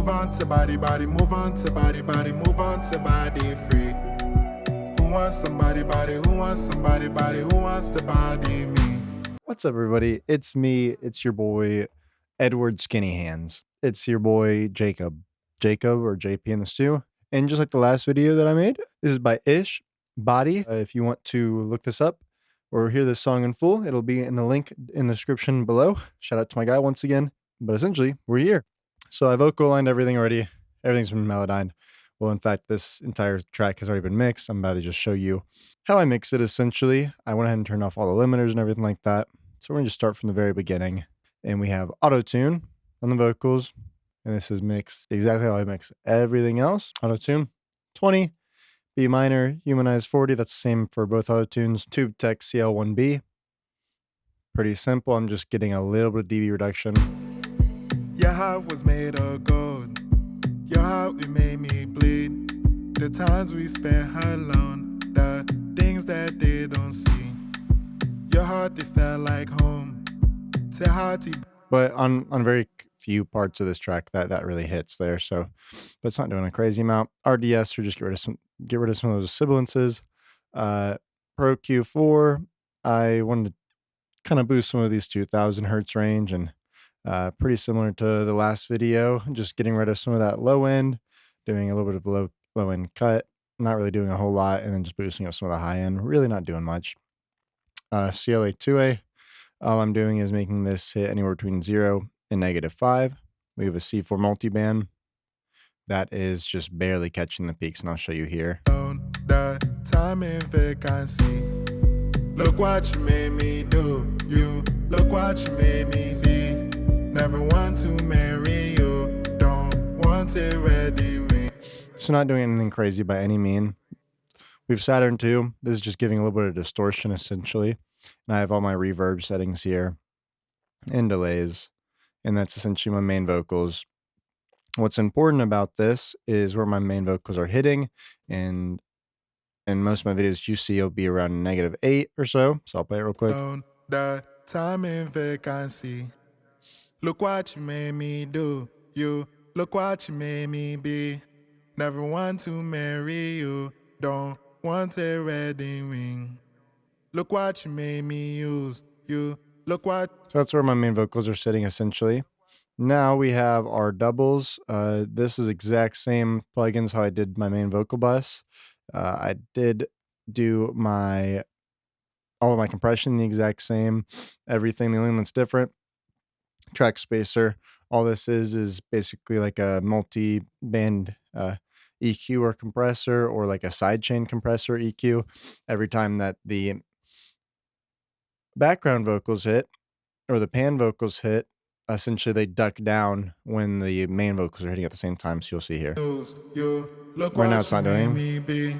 on to body, body, move on to body, body, move on to body free. Who wants somebody, body, who wants somebody, body, who wants to body me? What's up, everybody? It's me. It's your boy, Edward Skinny Hands. It's your boy, Jacob or JP in the stew. And just like the last video that I made, this is by Ish Body. If you want to look this up or hear this song in full, it'll be in the link in the description below. Shout out to my guy once again. But essentially, we're here. So I vocal lined everything already. Everything's been melodined. Well, in fact, this entire track has already been mixed. I'm about to just show you how I mix it, essentially. I went ahead and turned off all the limiters and everything like that. So we're going to just start from the very beginning. And we have auto-tune on the vocals. And this is mixed exactly how I mix everything else. Auto-tune, 20. B minor, humanize 40. That's the same for both auto-tunes. Tube Tech CL1B. Pretty simple. I'm just getting a little bit of dB reduction. Your heart was made of gold. Your heart, it made me bleed. The times we spent alone, the things that they don't see. Your heart, it felt like home. To heart, But on very few parts of this track that really hits there. So, but it's not doing a crazy amount. RDS or just get rid of some of those sibilances. Pro Q4, I wanted to kind of boost some of these 2000 hertz range, and pretty similar to the last video, just getting rid of some of that low end, doing a little bit of low end cut, not really doing a whole lot, and then just boosting up some of the high end, really not doing much. CLA 2A, all I'm doing is making this hit anywhere between 0 and -5. We have a C4 multiband that is just barely catching the peaks, and I'll show you here. the time in vacancy. Look what you made me do. You look what you made me see. Never want to marry you. Don't want a wedding ring. So not doing anything crazy by any mean. We have Saturn 2. This is just giving a little bit of distortion, essentially. And I have all my reverb settings here and delays. And that's essentially my main vocals. What's important about this is where my main vocals are hitting. And in most of my videos, you see it'll be around -8 or so. So I'll play it real quick. The time in vacancy. Look what you made me do. You look what you made me be. Never want to marry you. Don't want a wedding ring. Look what you made me use. You look what. So that's where my main vocals are sitting, essentially. Now we have our doubles. This is exact same plugins how I did my main vocal bus. I did do all of my compression the exact same. Everything, the only thing that's different, track spacer. All this is basically like a multi-band EQ or compressor, or like a sidechain compressor EQ. Every time that the background vocals hit or the pan vocals hit, essentially they duck down when the main vocals are hitting at the same time. So you'll see here. Right now it's not doing,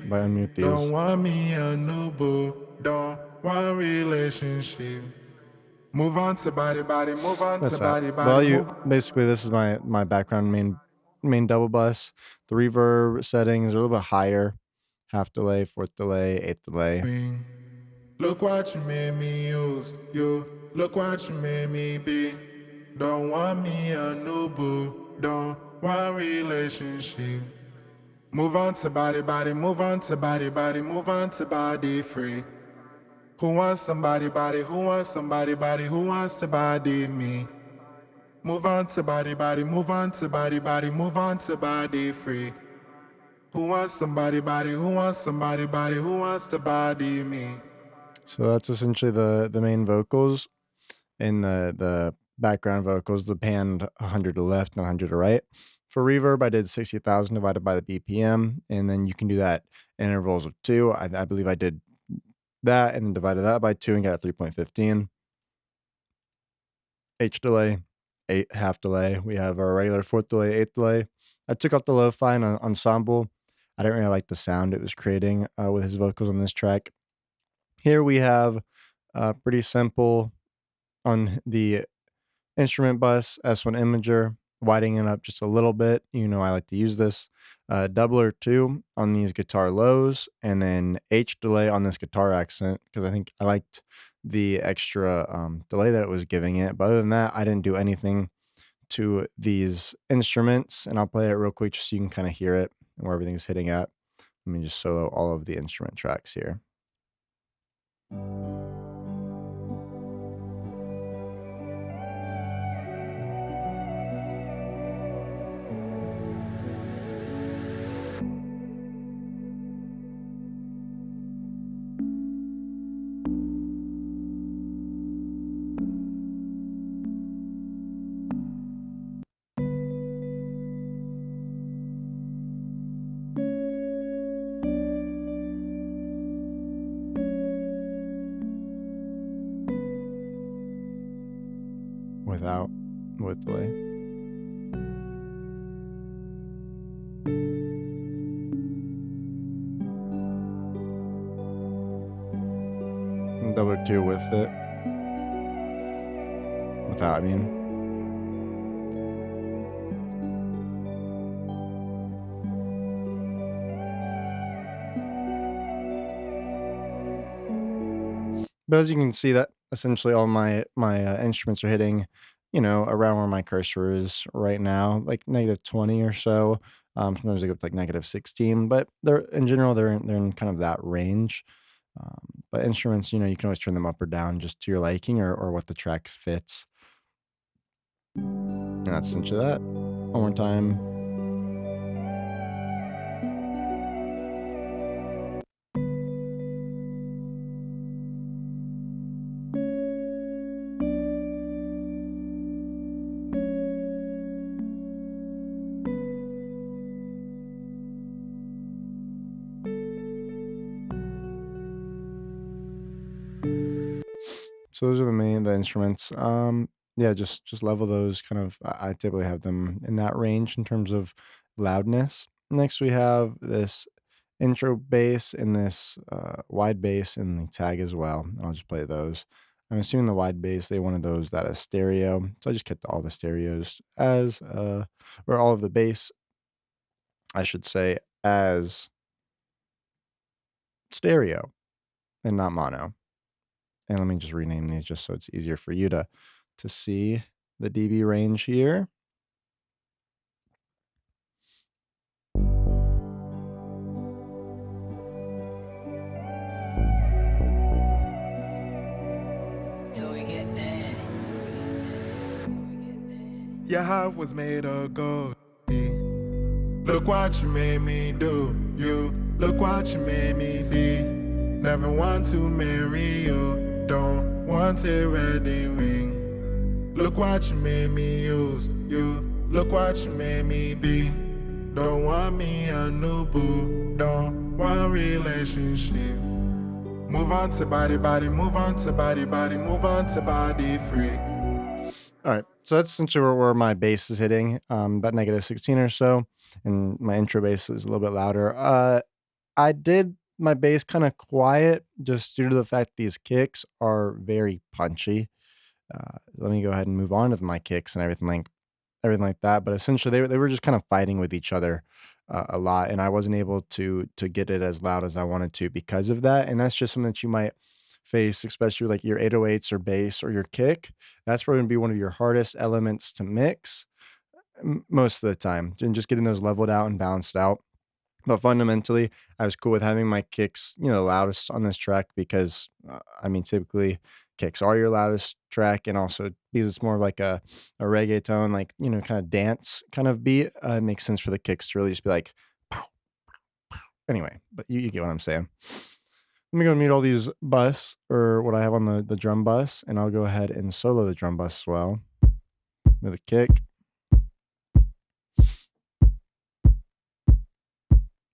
but I unmute these. Don't want me a new boo. Don't want relationship. Move on to body, body, move on to body, body. Well, basically this is my background main double bus. The reverb settings are a little bit higher. Half delay, fourth delay, eighth delay. Look what you made me use. You look what you made me be. Don't want me a new boo. Don't want relationship. Move on to body, body, move on to body, body, move on to body free. Who wants somebody, body, who wants somebody, body, who wants to body me? Move on to body, body, move on to body, body, move on to body free. Who wants somebody, body, who wants somebody, body, who wants to body me? So that's essentially the main vocals. And the background vocals, the panned 100 to left and 100 to right. For reverb, I did 60,000 divided by the BPM, and then you can do that in intervals of 2. I believe I did that and then divided that by 2 and got 3.15. H delay, 8 half delay. We have our regular fourth delay, eighth delay. I took off the lo-fi and ensemble. I didn't really like the sound it was creating with his vocals on this track. Here we have pretty simple on the instrument bus, S1 Imager, widening it up just a little bit. You know I like to use this. Doubler 2 on these guitar lows, and then H delay on this guitar accent, because I think I liked the extra delay that it was giving it. But other than that, I didn't do anything to these instruments, and I'll play it real quick just so you can kind of hear it and where everything's hitting at. Let me just solo all of the instrument tracks here. With delay. And double 2 with it. Without, I mean. But as you can see, that essentially all my instruments are hitting, around where my cursor is right now, like -20 or so. Sometimes they go up to like -16, but they're in general they're in kind of that range. But instruments, you can always turn them up or down just to your liking or what the track fits. And that's essentially that. One more time. So those are the instruments. Yeah, just level those kind of. I typically have them in that range in terms of loudness. Next, we have this intro bass and this wide bass and the tag as well. And I'll just play those. I'm assuming the wide bass they wanted those that as stereo, so I just kept all the stereos as or all of the bass, I should say, as stereo and not mono. And let me just rename these just so it's easier for you to see the dB range here. Your heart was made of gold. Look what you made me do. You look what you made me see. Never want to marry you. Don't want a wedding ring. Look what you made me use. You look what you made me be. Don't want me a new boo. Don't want relationship. Move on to body, move on to body, move on to body free. All right, so that's essentially where my bass is hitting, about -16 or so, and my intro bass is a little bit louder. I did my bass kind of quiet just due to the fact these kicks are very punchy. Let me go ahead and move on to my kicks and everything like that. But essentially, they were just kind of fighting with each other a lot, and I wasn't able to get it as loud as I wanted to because of that. And that's just something that you might face, especially like your 808s or bass or your kick. That's probably gonna be one of your hardest elements to mix most of the time, and just getting those leveled out and balanced out. But fundamentally, I was cool with having my kicks, loudest on this track because, I mean, typically kicks are your loudest track, and also because it's more like a reggaeton, like, kind of dance kind of beat. It makes sense for the kicks to really just be like, pow, pow. Anyway, but you get what I'm saying. Let me go mute all these bus or what I have on the drum bus, and I'll go ahead and solo the drum bus as well with a kick.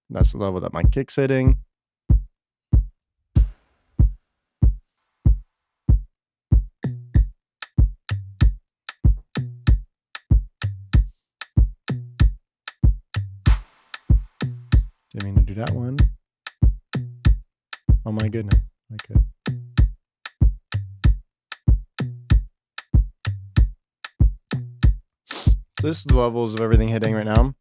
That's the level that my kick's hitting. Didn't mean to do that one. Oh my goodness, I could. So this is the levels of everything hitting right now.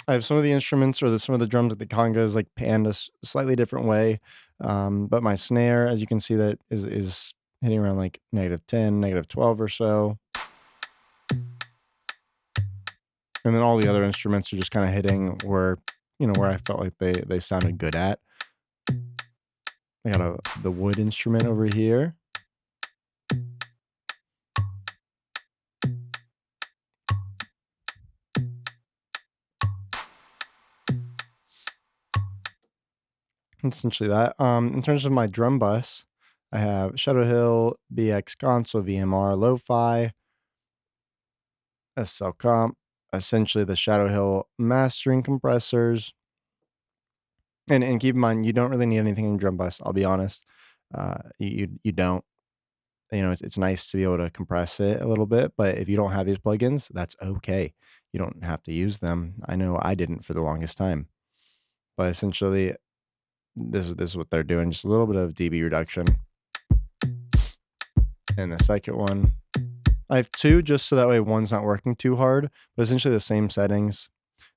I have some of the instruments or some of the drums, like the congas, like panned a slightly different way. But my snare, as you can see, that is hitting around like -10, -12 or so. And then all the other instruments are just kind of hitting where, where I felt like they sounded good at. I got the wood instrument over here. Essentially that. In terms of my drum bus, I have Shadow Hill, BX Console, VMR, Lo-Fi, SL Comp, essentially the Shadow Hill mastering compressors. And keep in mind, you don't really need anything in drum bus. I'll be honest. You don't. It's nice to be able to compress it a little bit, but if you don't have these plugins, that's okay. You don't have to use them. I know I didn't for the longest time, but essentially, this is what they're doing. Just a little bit of dB reduction. And the second one, I have two just so that way one's not working too hard, but essentially the same settings.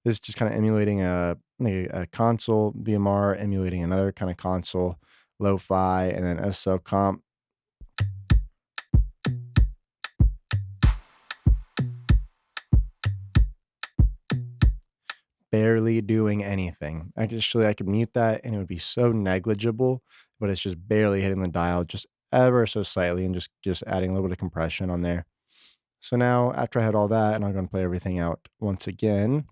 This is just kind of emulating a console VMR, emulating another kind of console, Lo-Fi, and then SL Comp. Barely doing anything. Actually, I could mute that and it would be so negligible, but it's just barely hitting the dial just ever so slightly and just adding a little bit of compression on there. So now after I had all that, and I'm going to play everything out once again.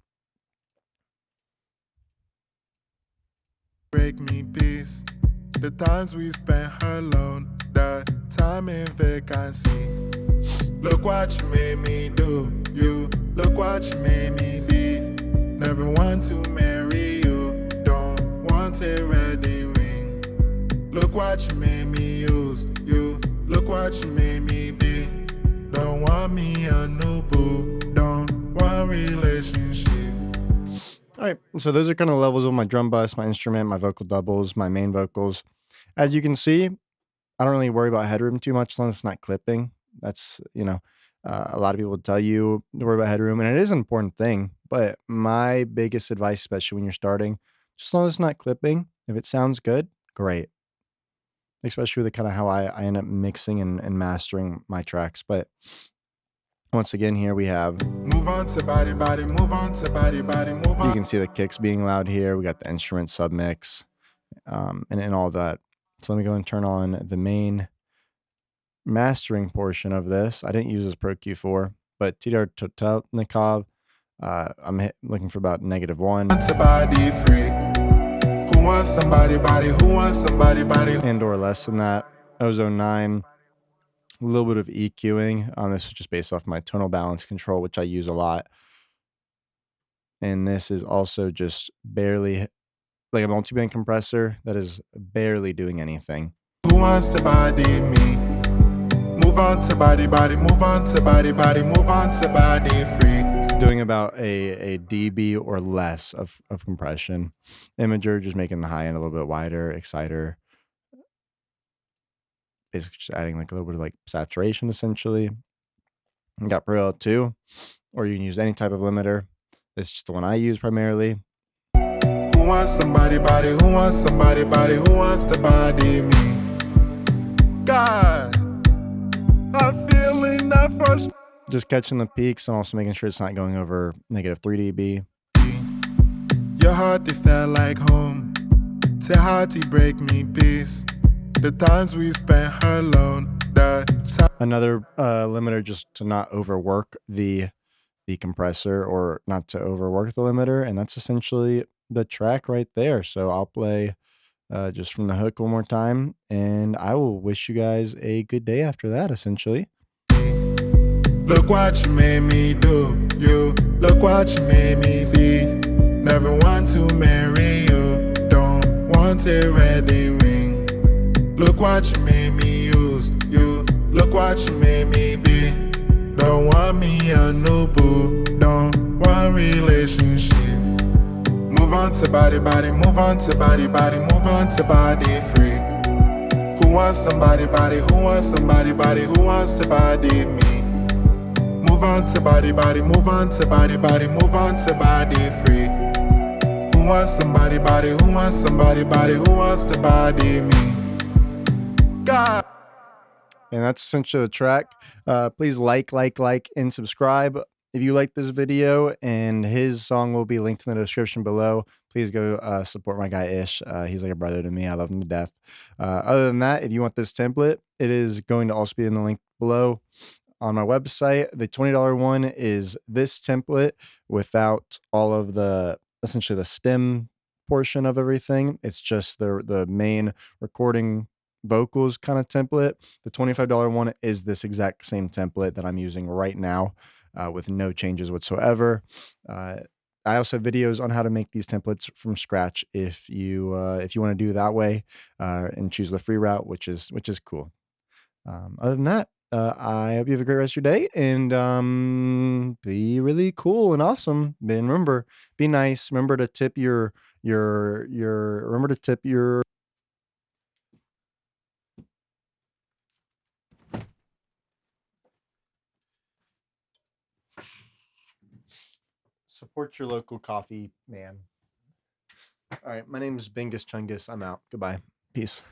Break me peace. The times we spent alone, the time in vacancy. Look what you made me do. You look what you made me see. Never want to marry you. Don't want a wedding ring. Look what you made me use. You look what you made me be. Don't want me a new boo. Don't want relationship. All right, so those are kind of levels of my drum bus, my instrument, my vocal doubles, my main vocals. As you can see, I don't really worry about headroom too much as long as it's not clipping. That's, a lot of people tell you to worry about headroom, and it is an important thing. But my biggest advice, especially when you're starting, just as long as it's not clipping, if it sounds good, great. Especially with the kind of how I end up mixing and mastering my tracks. But once again, here we have. Move on to body, body, move on to body, body, move on. You can see the kicks being loud here. We got the instrument submix, and all that. So let me go and turn on the main mastering portion of this. I didn't use this Pro Q4, but TDR Totelnikov, I'm looking for about -1. To body free. Who wants somebody body? Who wants somebody body? And or less than that. Ozone 9. A little bit of EQing. This is just based off my tonal balance control, which I use a lot. And this is also just barely like a multi-band compressor that is barely doing anything. Who wants to body me? Move on to body, body, move on to body, body, move on to body free. Doing about a dB or less of compression. Imager just making the high end a little bit wider. Exciter basically just adding like a little bit of like saturation essentially. You got Pro L2, or you can use any type of limiter. This is just the one I use primarily. Who wants somebody body? Who wants somebody body? Who wants to body me? God, I'm feeling that first. Just catching the peaks and also making sure it's not going over -3 dB. Your heart, it felt like home. Say hearty break me peace. The times we spent alone. Another limiter just to not overwork the compressor or not to overwork the limiter. And that's essentially the track right there. So I'll play just from the hook one more time. And I will wish you guys a good day after that, essentially. Look what you made me do. You look what you made me see. Never want to marry you. Don't want a wedding ring. Look what you made me use. You look what you made me be. Don't want me a new boo. Don't want relationship. Move on to body, body, move on to body, body, move on to body free. Who wants somebody body? Who wants somebody body? Who wants to body me? Move on to body, body, move on to body, body, move on to body free. wants somebody body? Who wants somebody body? Who wants to body me? God. And that's essentially the track. Please like, and subscribe. If you like this video, and his song will be linked in the description below, please go support my guy Ish. He's like a brother to me. I love him to death. Other than that, if you want this template, it is going to also be in the link below on my website. The $20 one is this template without all of the, essentially the stem portion of everything. It's just the main recording vocals kind of template. The $25 one is this exact same template that I'm using right now, with no changes whatsoever. I also have videos on how to make these templates from scratch if you want to do that way, and choose the free route, which is cool. Other than that, I hope you have a great rest of your day, and be really cool and awesome. And remember, be nice. Remember to tip your remember to tip your support your local coffee man. All right, my name is Bingus Chungus. I'm out. Goodbye. Peace.